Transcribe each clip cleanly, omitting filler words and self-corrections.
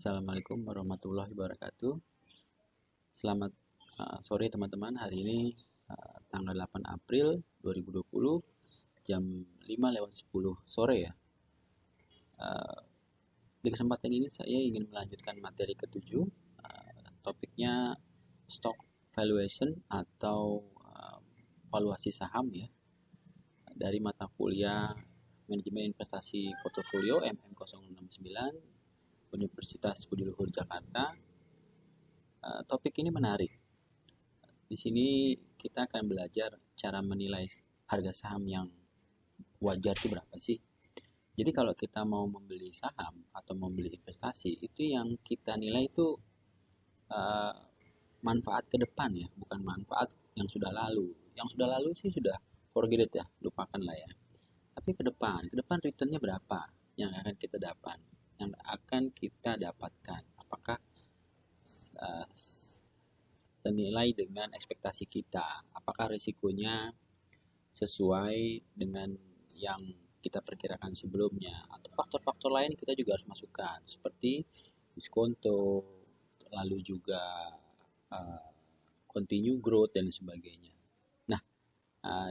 Assalamualaikum warahmatullahi wabarakatuh. Selamat sore teman-teman. Hari ini tanggal 8 April 2020 jam 5:10 sore ya. Di kesempatan ini saya ingin melanjutkan materi ketujuh. Topiknya stock valuation atau valuasi saham ya. Dari mata kuliah Manajemen Investasi Portofolio MM069 Universitas Budi Luhur Jakarta. Topik ini menarik. Di sini kita akan belajar cara menilai harga saham yang wajar itu berapa sih. Jadi kalau kita mau membeli saham atau membeli investasi, itu yang kita nilai itu manfaat ke depan ya, bukan manfaat yang sudah lalu. Yang sudah lalu sih sudah forget it ya, lupakan lah ya. Tapi ke depan returnnya berapa yang akan kita dapatkan? Apakah senilai dengan ekspektasi kita? Apakah risikonya sesuai dengan yang kita perkirakan sebelumnya? Atau faktor-faktor lain kita juga harus masukkan, seperti diskonto, lalu juga continue growth dan sebagainya. Nah,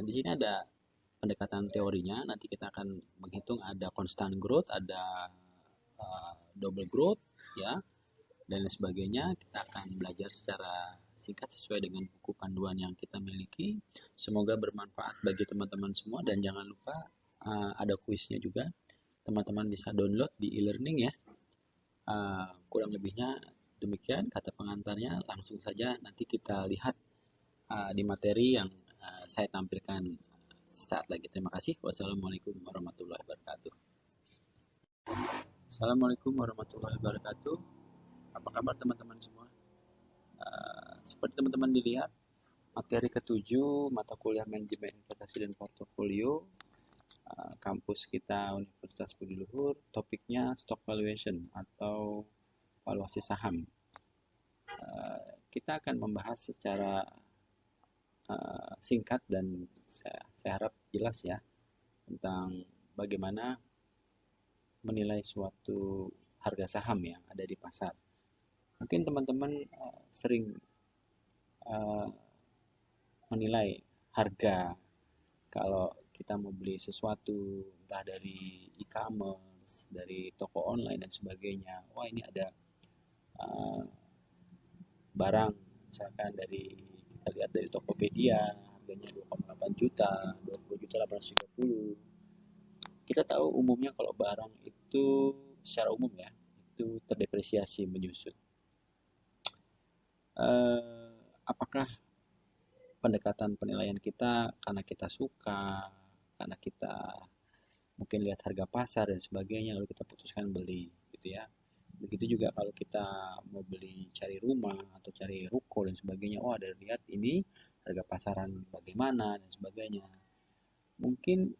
di sini ada pendekatan teorinya. Nanti kita akan menghitung ada constant growth, ada double growth ya, dan sebagainya. Kita akan belajar secara singkat sesuai dengan buku panduan yang kita miliki. Semoga bermanfaat bagi teman-teman semua, dan jangan lupa ada kuisnya juga. Teman-teman bisa download di e-learning ya. Kurang lebihnya demikian kata pengantarnya. Langsung saja nanti kita lihat di materi yang saya tampilkan sesaat lagi. Terima kasih. Wassalamualaikum warahmatullahi wabarakatuh. Assalamualaikum warahmatullahi wabarakatuh. Apa kabar teman-teman semua? Seperti teman-teman dilihat, materi ketujuh mata kuliah Manajemen Investasi dan Portofolio kampus kita Universitas Budi Luhur, topiknya stock valuation atau valuasi saham. Kita akan membahas secara singkat dan saya harap jelas ya tentang bagaimana menilai suatu harga saham yang ada di pasar. Mungkin teman-teman sering menilai harga kalau kita mau beli sesuatu, entah dari e-commerce, dari toko online dan sebagainya. Wah, ini ada barang misalkan dari kita lihat dari Tokopedia, harganya 2,8 juta, 20 juta 830. Kita tahu umumnya kalau barang itu secara umum ya, itu terdepresiasi, menyusut. Apakah pendekatan penilaian kita karena kita suka, karena kita mungkin lihat harga pasar dan sebagainya, lalu kita putuskan beli gitu ya. Begitu juga kalau kita mau beli, cari rumah atau cari ruko dan sebagainya, oh ada lihat ini harga pasaran bagaimana dan sebagainya. Mungkin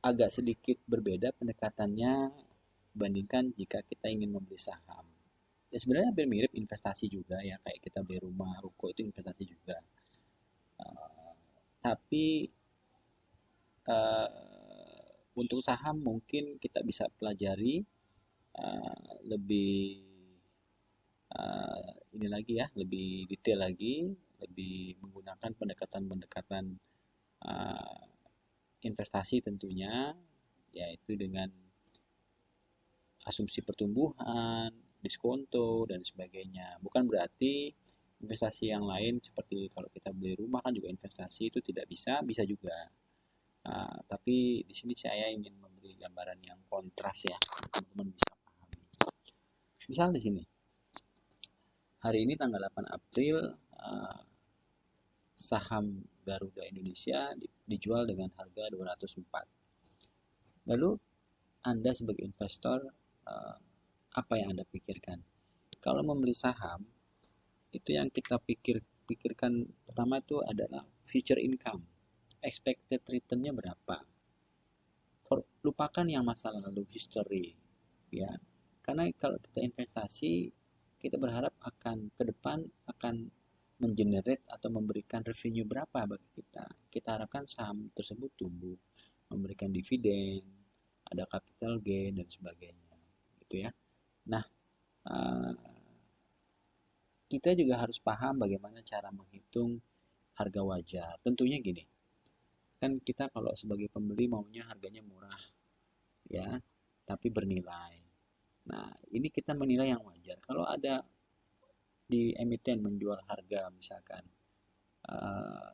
agak sedikit berbeda pendekatannya dibandingkan jika kita ingin membeli saham. Ya sebenarnya hampir mirip investasi juga ya, kayak kita beli rumah, ruko itu investasi juga. Tapi untuk saham mungkin kita bisa pelajari lebih ini lagi ya, lebih detail lagi, lebih menggunakan pendekatan-pendekatan investasi tentunya, yaitu dengan asumsi pertumbuhan, diskonto dan sebagainya. Bukan berarti investasi yang lain seperti kalau kita beli rumah kan juga investasi, itu tidak bisa juga. Tapi di sini saya ingin memberi gambaran yang kontras ya, teman-teman bisa pahami. Misal di sini, hari ini tanggal 8 April, saham Garuda Indonesia dijual dengan harga 204. Lalu Anda sebagai investor, apa yang Anda pikirkan? Kalau membeli saham, itu yang kita pikirkan pertama itu adalah future income. Expected return-nya berapa? Lupakan yang masa lalu, history ya. Karena kalau kita investasi, kita berharap akan ke depan akan mengenerate atau memberikan revenue berapa bagi kita. Kita harapkan saham tersebut tumbuh, memberikan dividen, ada capital gain dan sebagainya, gitu ya. Nah, kita juga harus paham bagaimana cara menghitung harga wajar. Tentunya gini, kan kita kalau sebagai pembeli maunya harganya murah, ya, tapi bernilai. Nah, ini kita menilai yang wajar. Kalau ada di emiten menjual harga misalkan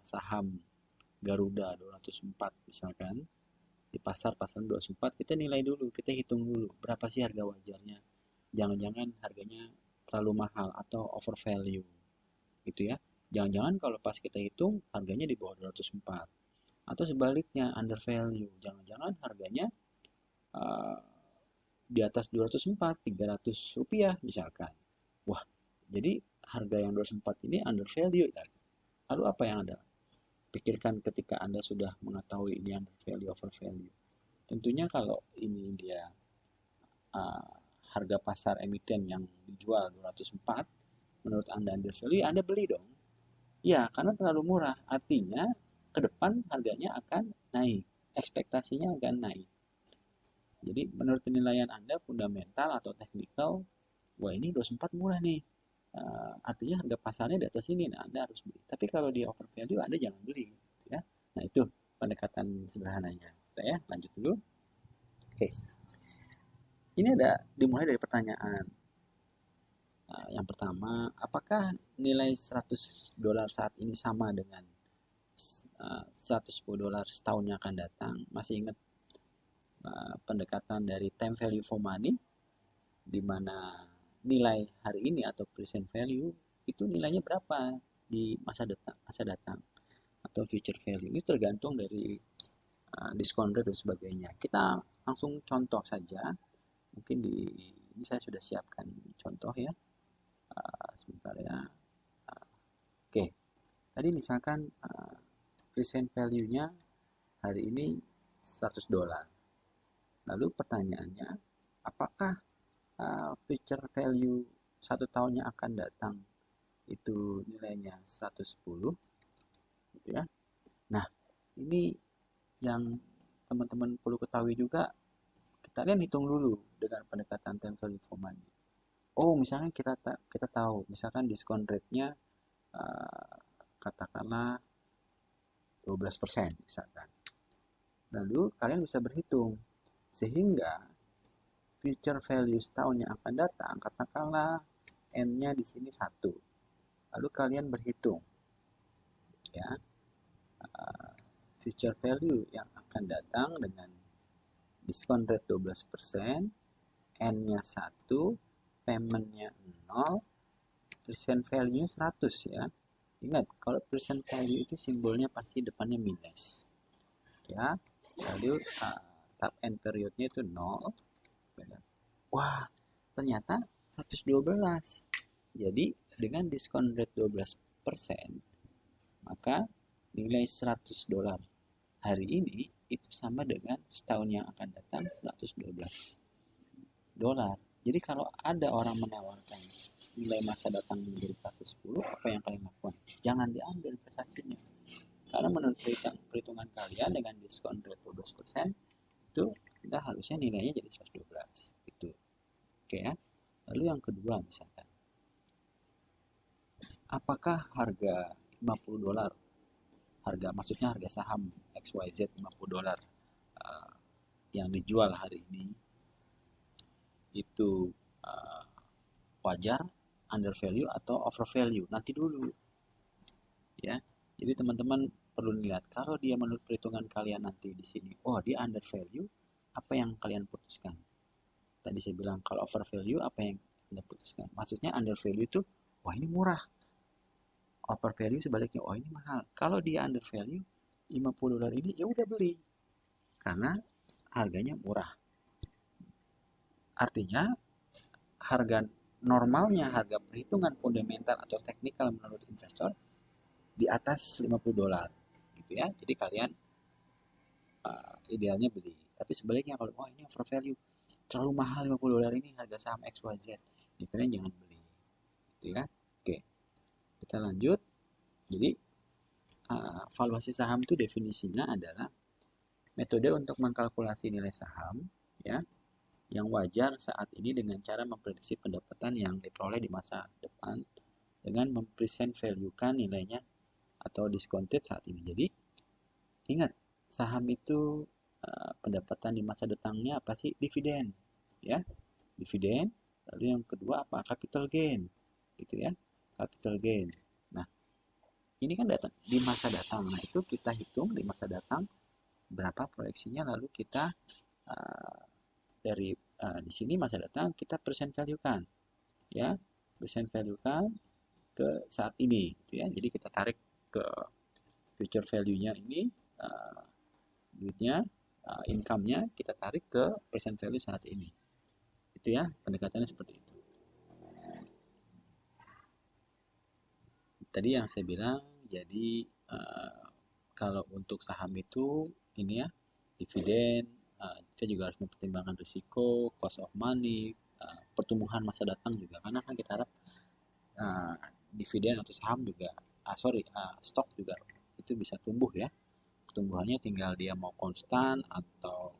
saham Garuda 204 misalkan, di pasar 204, kita nilai dulu, kita hitung dulu berapa sih harga wajarnya. Jangan-jangan harganya terlalu mahal atau over value gitu ya. Jangan-jangan kalau pas kita hitung harganya di bawah 204 atau sebaliknya under value. Jangan-jangan harganya uh, di atas 204, 300 rupiah misalkan. Wah, jadi harga yang 204 ini under value ya. Lalu apa yang Anda pikirkan ketika Anda sudah mengetahui ini under value, over value? Tentunya kalau ini dia uh, harga pasar emiten yang dijual 204, menurut Anda under value, Anda beli dong. Ya, karena terlalu murah. Artinya ke depan harganya akan naik. Ekspektasinya akan naik. Jadi menurut penilaian Anda fundamental atau teknikal, wah ini 24 murah nih. Artinya harga pasarnya di atas ini, nah Anda harus beli. Tapi kalau di over value Anda jangan beli, ya. Nah itu pendekatan sederhananya. Kita ya lanjut dulu. Oke, ini ada dimulai dari pertanyaan. Yang pertama, apakah nilai 100 dolar saat ini sama dengan 110 dolar setahun yang akan datang? Masih ingat pendekatan dari time value for money, di mana nilai hari ini atau present value itu nilainya berapa di masa datang atau future value. Ini tergantung dari discount rate dan sebagainya. Kita langsung contoh saja. Mungkin ini saya sudah siapkan contoh ya. Sebentar ya. Oke. Tadi misalkan present value-nya hari ini 100 dolar. Lalu pertanyaannya, apakah future value 1 tahun yang akan datang itu nilainya 110 gitu ya. Nah, ini yang teman-teman perlu ketahui juga, kalian hitung dulu dengan pendekatan time value for money. Oh, misalnya kita tahu, misalkan diskon rate-nya katakanlah 12% misalkan. Lalu kalian bisa berhitung sehingga future value setahun yang akan datang, katakanlah N-nya di sini 1. Lalu kalian berhitung ya future value yang akan datang dengan diskon rate 12%, N-nya 1, payment-nya 0, present value-nya 100 ya. Ingat, kalau present value itu simbolnya pasti depannya minus. Ya, lalu tab end period-nya itu 0. Wah, ternyata 112. Jadi, dengan diskon rate 12%, maka nilai 100 dolar hari ini itu sama dengan setahun yang akan datang 112 dolar. Jadi kalau ada orang menawarkan nilai masa datang menjadi 110, apa yang kalian lakukan? Jangan diambil investasinya. Karena menurut perhitungan kalian dengan diskon rate 12%, itu kita harusnya nilainya jadi 112. Itu. Oke ya. Lalu yang kedua misalkan, apakah harga 50 dolar, maksudnya harga saham XYZ 50 dolar yang dijual hari ini itu wajar, under value atau over value? Nanti dulu ya. Jadi teman-teman perlu lihat, kalau dia menurut perhitungan kalian nanti di sini, oh dia under value, apa yang kalian putuskan? Tadi saya bilang kalau over value, apa yang Anda putuskan? Maksudnya under value itu, wah ini murah. Over value sebaliknya, oh ini mahal. Kalau dia under value, 50 dolar ini ya udah beli. Karena harganya murah. Artinya harga normalnya, harga perhitungan fundamental atau teknikal menurut investor di atas 50 dolar gitu ya. Jadi kalian idealnya beli. Tapi sebaliknya kalau ini over value, terlalu mahal 50 dolar ini harga saham XYZ, ya kalian jangan beli. Gitu ya. Oke. Kita lanjut. Jadi valuasi saham itu definisinya adalah metode untuk mengkalkulasi nilai saham ya, yang wajar saat ini dengan cara memprediksi pendapatan yang diperoleh di masa depan dengan mempresent value-kan nilainya atau discounted saat ini. Jadi ingat, saham itu pendapatan di masa datangnya apa sih? Dividen, ya, dividen. Lalu yang kedua apa? Capital gain, gitu ya, capital gain. Nah, ini kan datang di masa datang. Nah, itu kita hitung di masa datang berapa proyeksinya, lalu kita uh, dari di sini masa datang kita present value kan, ya, present value kan ke saat ini, gitu ya. Jadi kita tarik ke future value-nya ini, duitnya, income-nya kita tarik ke present value saat ini. Itu ya, pendekatannya seperti itu. Tadi yang saya bilang, jadi kalau untuk saham itu ini ya, dividen, kita juga harus mempertimbangkan risiko, cost of money, pertumbuhan masa datang juga, karena kan kita harap dividen atau saham juga, stok juga itu bisa tumbuh ya. Pertumbuhannya tinggal dia mau konstan atau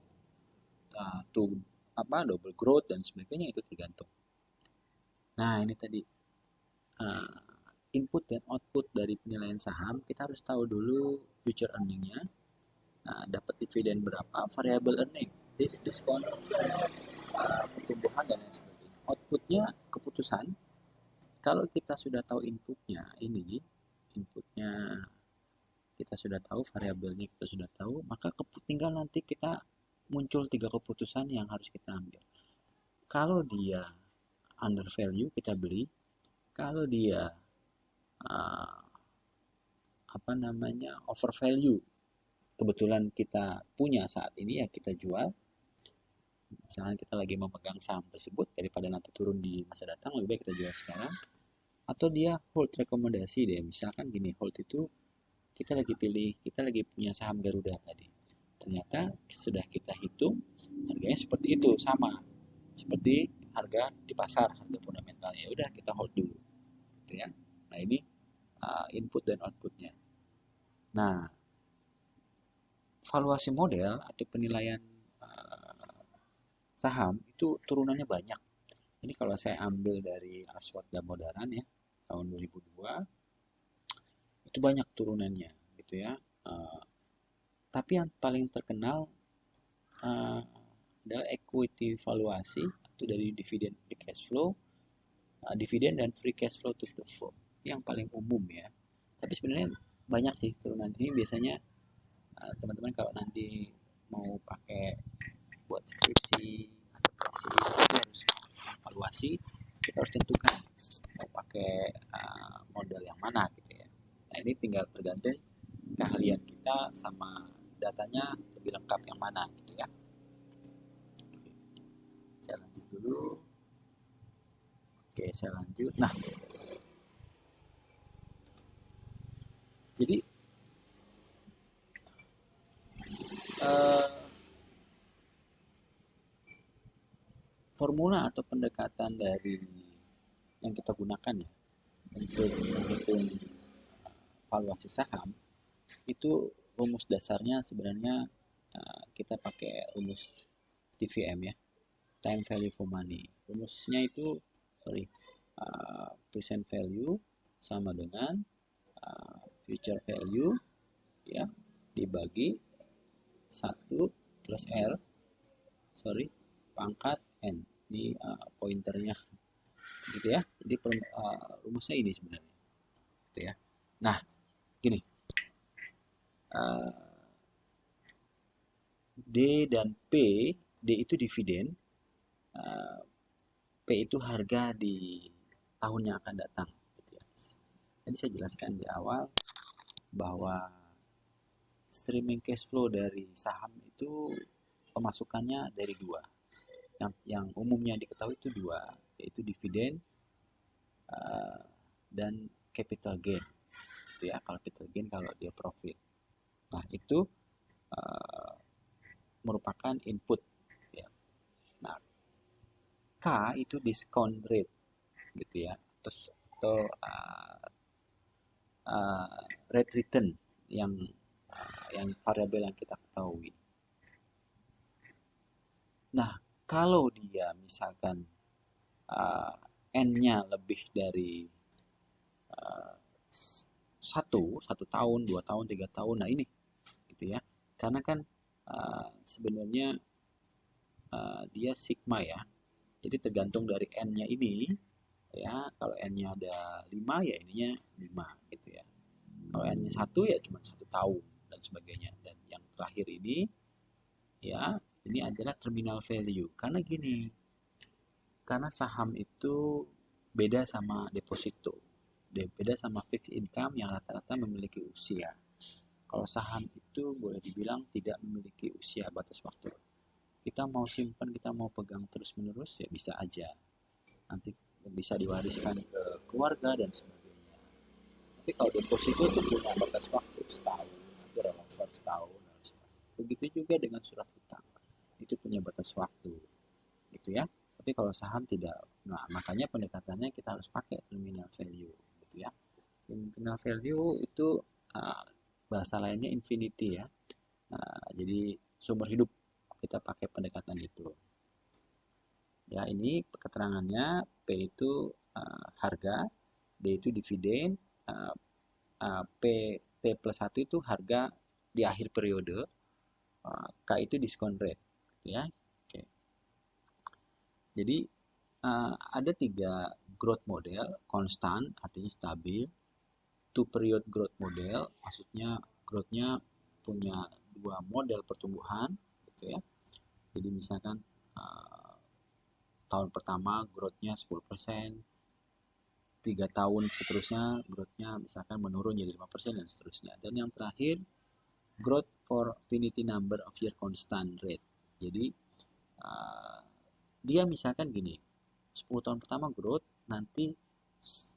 double growth dan sebagainya, itu tergantung. Nah, ini tadi input dan output dari penilaian saham. Kita harus tahu dulu future earningnya, dapat dividen berapa, variable earning, diskon, pertumbuhan dan lain sebagainya. Outputnya keputusan. Kalau kita sudah tahu inputnya, kita sudah tahu, variabelnya kita sudah tahu, maka tinggal nanti kita muncul 3 keputusan yang harus kita ambil. Kalau dia under value, kita beli. Kalau dia over value, kebetulan kita punya saat ini, ya kita jual. Misalnya kita lagi memegang saham tersebut, daripada nanti turun di masa datang, lebih baik kita jual sekarang. Atau dia hold, rekomendasi deh, misalkan gini, hold itu kita lagi punya saham Garuda tadi, ternyata sudah kita hitung harganya seperti itu, sama seperti harga di pasar, harga fundamentalnya, udah kita hold dulu, gitu ya. Nah, ini input dan outputnya. Nah, valuasi model atau penilaian saham itu turunannya banyak. Ini kalau saya ambil dari Aswad Damodaran ya, tahun 2002, itu banyak turunannya, gitu ya. Tapi yang paling terkenal adalah equity valuasi, itu dari dividen free cash flow, dividen dan free cash flow to the flow, yang paling umum ya. Tapi sebenarnya banyak sih turunan ini. Biasanya teman-teman kalau nanti mau pakai buat skripsi atau tesis, itu harus evaluasi, kita harus tentukan mau pakai model yang mana, gitu ya. Nah, ini tinggal tergantung keahlian kita sama datanya lebih lengkap yang mana, gitu ya. Saya lanjut dulu. Oke, saya lanjut. Nah, jadi formula atau pendekatan dari yang kita gunakan ya untuk menghitung valuasi saham, itu rumus dasarnya sebenarnya kita pakai rumus TVM ya, time value for money. Rumusnya itu present value sama dengan future value ya, dibagi 1 plus R pangkat N. Ini pointernya, gitu ya. Jadi rumusnya ini sebenarnya, gitu ya. Nah, gini, D dan P, D itu dividen, P itu harga di tahun yang akan datang, gitu ya. Tadi saya jelaskan di awal bahwa streaming cash flow dari saham itu pemasukannya dari dua. Yang umumnya diketahui itu dua, yaitu dividen dan capital gain, gitu ya. Capital gain kalau dia profit. Nah, itu merupakan input ya. Nah, K itu discount rate, gitu ya. Terus atau rate return yang variabel yang kita ketahui. Nah, kalau dia misalkan uh, N-nya lebih dari uh, satu tahun, 2 tahun, 3 tahun, nah ini gitu ya. Karena kan sebenarnya dia sigma ya. Jadi tergantung dari N-nya ini ya. Kalau N-nya ada 5 ya ininya 5 gitu ya. Kalau N-nya 1 ya cuma 1 tahun dan sebagainya. Dan yang terakhir ini ya, ini adalah terminal value. Karena gini, karena saham itu beda sama deposito. Beda sama fixed income yang rata-rata memiliki usia. Kalau saham itu boleh dibilang tidak memiliki usia batas waktu. Kita mau simpan, kita mau pegang terus-menerus ya bisa aja. Nanti bisa diwariskan ke keluarga dan sebagainya. Tapi kalau deposito itu punya batas waktu setahun, nanti relevan setahun. Begitu juga dengan surat hutang, itu punya batas waktu, gitu ya. Tapi kalau saham tidak. Nah, makanya pendekatannya kita harus pakai terminal value, gitu ya. Terminal value itu bahasa lainnya infinity ya. Jadi sumber hidup, kita pakai pendekatan itu. Ya, ini keterangannya. P itu harga, D itu dividen, P plus 1 itu harga di akhir periode, K itu diskon rate, ya. Oke. Jadi ada 3 growth model: konstan artinya stabil, two period growth model maksudnya growth-nya punya 2 model pertumbuhan, gitu ya. Jadi misalkan tahun pertama growth-nya 10%, 3 tahun seterusnya growth-nya misalkan menurun jadi 5% dan seterusnya. Dan yang terakhir, growth for finity number of year constant rate. Jadi dia misalkan gini, 10 tahun pertama growth, nanti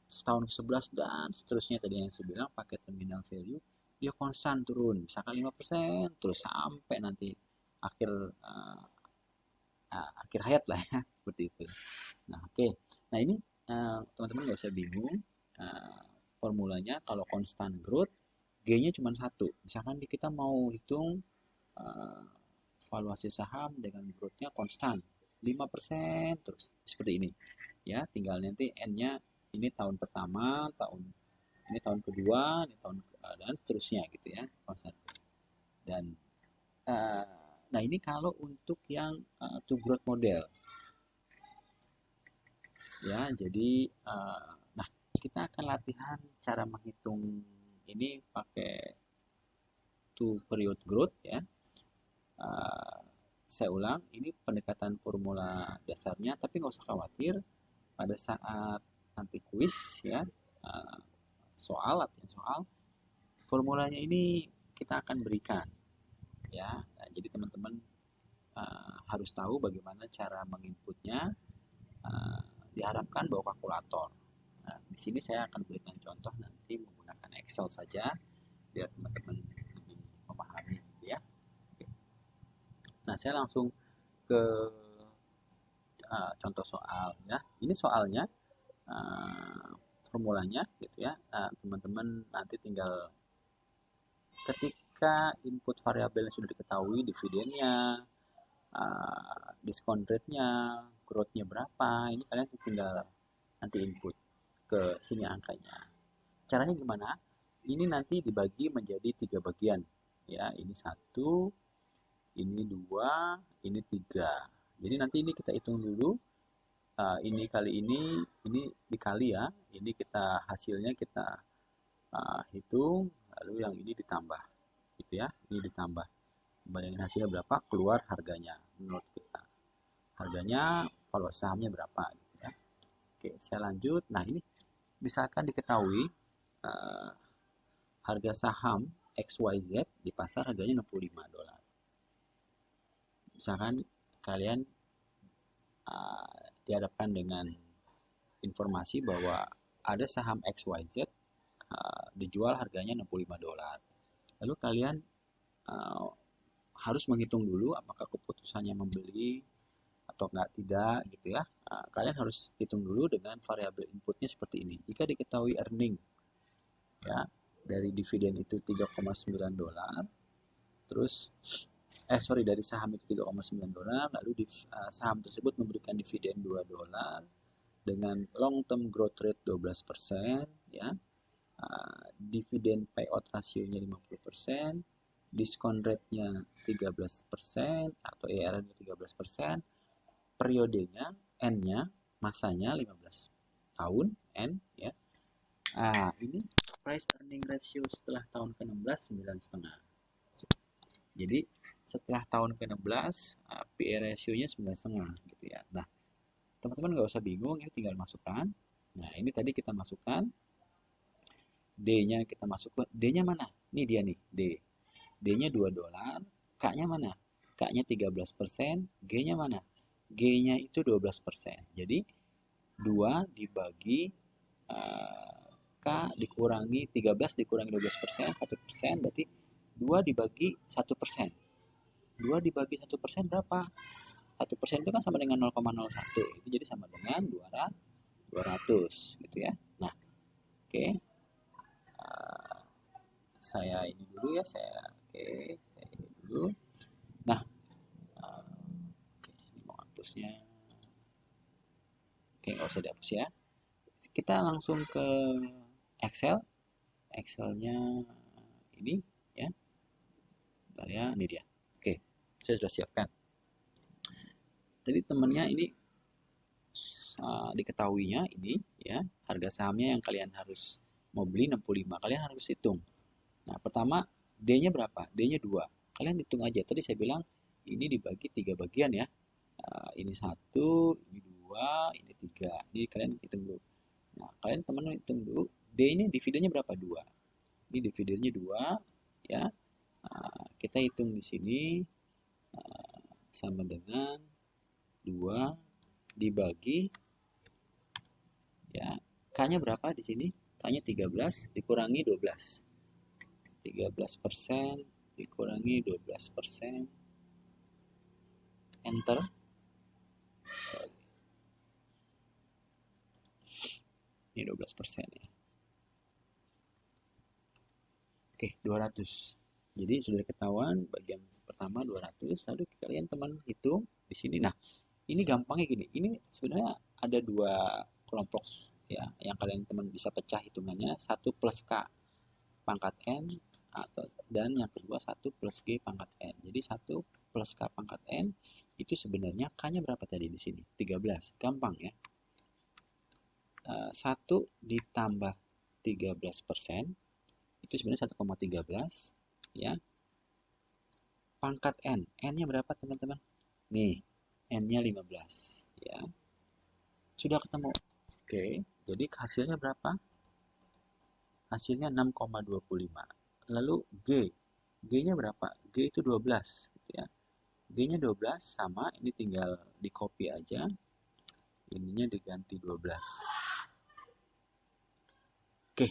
setahun ke-11 dan seterusnya tadi yang saya bilang pakai terminal value, dia konstan turun, misalkan 5% terus sampai nanti akhir akhir hayat lah ya, seperti itu. Nah, oke. Nah, ini teman-teman nggak usah bingung. Formulanya kalau konstan growth, G-nya cuma 1. Misalkan kita mau hitung valuasi saham dengan growth-nya konstan 5% terus seperti ini. Ya, tinggal nanti N-nya ini tahun pertama, ini tahun kedua, ini tahun dan seterusnya gitu ya, konstan. Dan nah ini kalau untuk yang two growth model. Ya, jadi nah kita akan latihan cara menghitung ini pakai two period growth ya. Saya ulang, ini pendekatan formula dasarnya, tapi nggak usah khawatir pada saat nanti kuis ya, latihan soal, formulanya ini kita akan berikan ya. Nah, jadi teman-teman harus tahu bagaimana cara menginputnya. Diharapkan bawa kalkulator. Nah, di sini saya akan berikan contoh nanti menggunakan Excel saja biar teman-teman lebih memahami gitu ya. Oke. Nah, saya langsung ke contoh soal ya. Ini soalnya formulanya gitu ya. Teman-teman nanti tinggal ketika input variabel yang sudah diketahui, dividennya, diskon rate-nya, growth-nya berapa, ini kalian tinggal nanti input ke sini angkanya. Caranya gimana? Ini nanti dibagi menjadi 3 bagian. Ya, ini 1, ini 2, ini 3. Jadi nanti ini kita hitung dulu. Ini kali ini dikali ya. Ini kita hasilnya kita hitung, lalu yang ini ditambah. Gitu ya. Ini ditambah. Bayangin hasilnya berapa, keluar harganya menurut kita. Harganya kalau sahamnya berapa gitu ya. Oke, saya lanjut. Nah, ini misalkan diketahui harga saham XYZ di pasar harganya $65. Misalkan kalian dihadapkan dengan informasi bahwa ada saham XYZ dijual harganya $65. Lalu kalian harus menghitung dulu apakah keputusannya membeli atau tidak gitu ya. Kalian harus hitung dulu dengan variabel inputnya seperti ini. Jika diketahui earning ya dari dividen itu $3,9, terus sorry, dari saham itu $3,9, lalu saham tersebut memberikan dividen $2 dengan long term growth rate 12%, ya. Dividen payout rasionya 50%, diskon rate-nya 13% atau ERN-nya 13%, periodenya N-nya, masanya 15 tahun N, ya. Ini price earning ratio setelah tahun ke-16 9,5. Jadi setelah tahun ke-16 PE ratio-nya 9,5 gitu ya. Nah, teman-teman nggak usah bingung, ini tinggal masukkan. Nah, ini tadi kita masukkan D-nya, kita masukkan D-nya mana? Ini dia nih, D. D-nya $2, K-nya mana? K-nya 13%, G-nya mana? G-nya itu 12%. Jadi 2 dibagi K dikurangi 13 dikurangi 12%, 1%, berarti 2 dibagi 1%. 2 dibagi 1% berapa? 1% itu kan sama dengan 0,01. Itu jadi sama dengan 200 gitu ya. Nah, oke. Saya ini dulu ya, saya ini dulu. Nah, ini mau hapusnya. Nggak usah dihapus ya. Kita langsung ke Excel. Excelnya ini ya. Bentar ya, ini dia. Oke, saya sudah siapkan. Tadi temannya ini diketahuinya ini ya, harga sahamnya yang kalian harus mau beli 65. Kalian harus hitung. Nah, pertama D-nya berapa? D-nya 2. Kalian hitung aja. Tadi saya bilang ini dibagi 3 bagian ya. Ini 1, ini 2, ini 3. Jadi kalian hitung dulu. Nah, kalian teman-teman hitung dulu. D ini dividennya berapa? 2. Ini dividennya 2 ya. Kita hitung di sini sama dengan 2 dibagi ya. K-nya berapa di sini? K-nya 13 dikurangi 12. 13% dikurangi 12%. Enter. Ini 12% ya. Oke, 200. Jadi sudah ketahuan bagian pertama 200. Lalu kalian teman hitung di sini. Nah, ini gampangnya gini. Ini sebenarnya ada 2 kelompok ya yang kalian teman bisa pecah hitungannya. 1 plus K pangkat N dan yang kedua 1 plus G pangkat N. Jadi 1 plus K pangkat N itu sebenarnya K-nya berapa tadi di sini? 13. Gampang ya. 1 ditambah 13% itu sebenarnya 1,13 ya. Pangkat N. N-nya berapa teman-teman? Nih, N-nya 15 ya. Sudah ketemu. Oke, jadi hasilnya berapa? Hasilnya 6,25. Lalu G. G-nya berapa? G itu 12 gitu ya. G-nya 12 sama, ini tinggal di copy aja. Ininya diganti 12. Oke.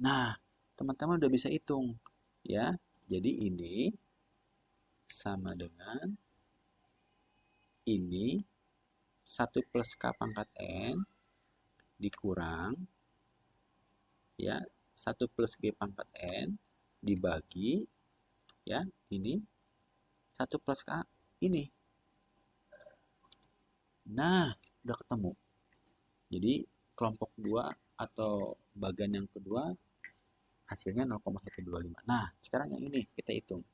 Nah, teman-teman udah bisa hitung ya. Jadi ini sama dengan ini 1 plus K pangkat N dikurang ya 1 plus G pangkat N dibagi ya ini 1 plus K ini. Nah, udah ketemu. Jadi kelompok 2 atau bagian yang kedua hasilnya 0,125. Nah, sekarang yang ini kita hitung.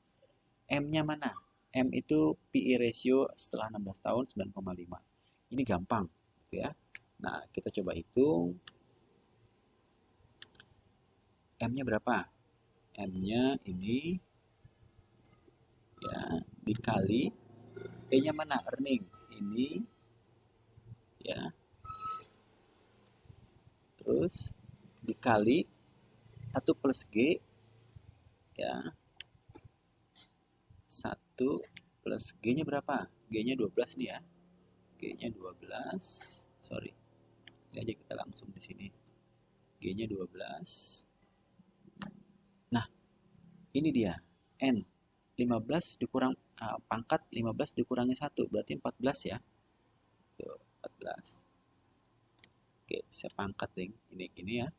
M-nya mana? M itu PE ratio setelah 16 tahun 9,5. Ini gampang gitu ya. Nah, kita coba hitung. M-nya berapa? M-nya ini ya dikali E-nya mana? Earning. Ini ya. Terus dikali 1 plus G ya. 1 plus G-nya berapa? G-nya 12 nih ya. G-nya 12. Sorry. Ini aja kita langsung di sini. G-nya 12. Nah, ini dia. N. 15 dikurang pangkat 15 dikurangi 1 berarti 14 ya. Tuh, 14. Oke, saya pangkat ini ya.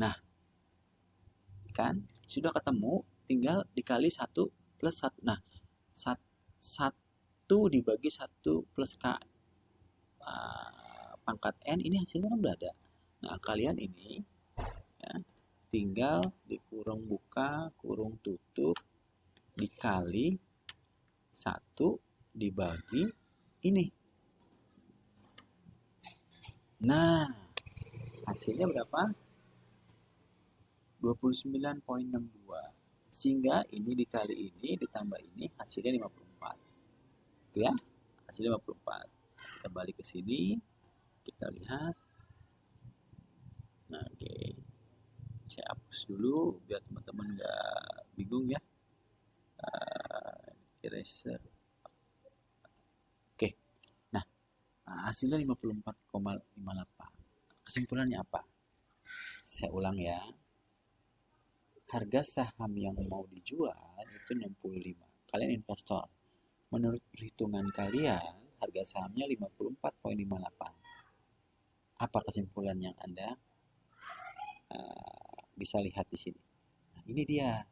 Nah, kan sudah ketemu, tinggal dikali 1 plus 1. Nah, 1 dibagi 1 plus K pangkat N, ini hasilnya kan berada. Nah, kalian ini ya, tinggal di kurung buka, kurung tutup, dikali 1 dibagi ini. Nah, hasilnya berapa? 29,62. Sehingga ini dikali ini ditambah ini hasilnya 54. Itu ya, hasilnya 54. Kita balik ke sini, kita lihat. Nah, oke. Saya hapus dulu biar teman-teman nggak bingung ya. Eraser. Oke. Nah, hasilnya 54,58. Kesimpulannya apa? Saya ulang ya. Harga saham yang mau dijual itu 65. Kalian investor. Menurut perhitungan kalian, harga sahamnya 54,58. Apa kesimpulan yang Anda bisa lihat di sini? Nah, ini dia.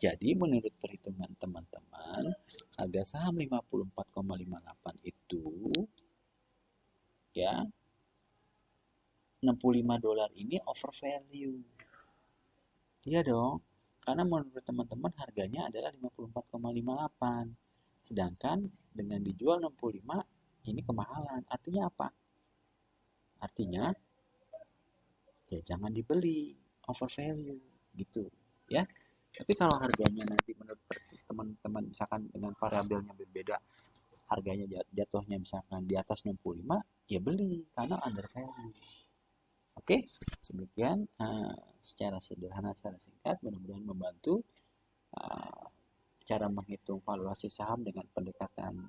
Jadi menurut perhitungan teman-teman, harga saham 54,58 itu ya $65 ini over value. Iya dong, karena menurut teman-teman harganya adalah 54,58. Sedangkan dengan dijual 65 ini kemahalan. Artinya apa? Artinya ya jangan dibeli, over value gitu ya. Tapi kalau harganya nanti menurut teman-teman misalkan dengan variabelnya berbeda, harganya jatuhnya misalkan di atas 65, ya beli karena under value. Oke, demikian secara sederhana, secara singkat, mudah-mudahan membantu cara menghitung valuasi saham dengan pendekatan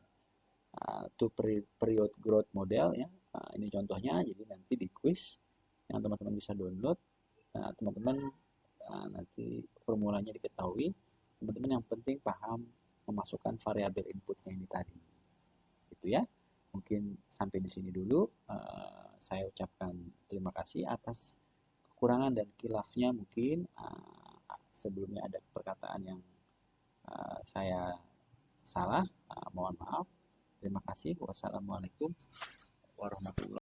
two period growth model ya. Ini contohnya, jadi nanti di quiz yang teman-teman bisa download, teman-teman nanti formulanya diketahui, teman-teman yang penting paham memasukkan variabel inputnya ini tadi, gitu ya. Mungkin sampai di sini dulu. Saya ucapkan terima kasih atas kekurangan dan khilafnya mungkin. Sebelumnya ada perkataan yang saya salah, mohon maaf. Terima kasih. Wassalamualaikum warahmatullahi wabarakatuh.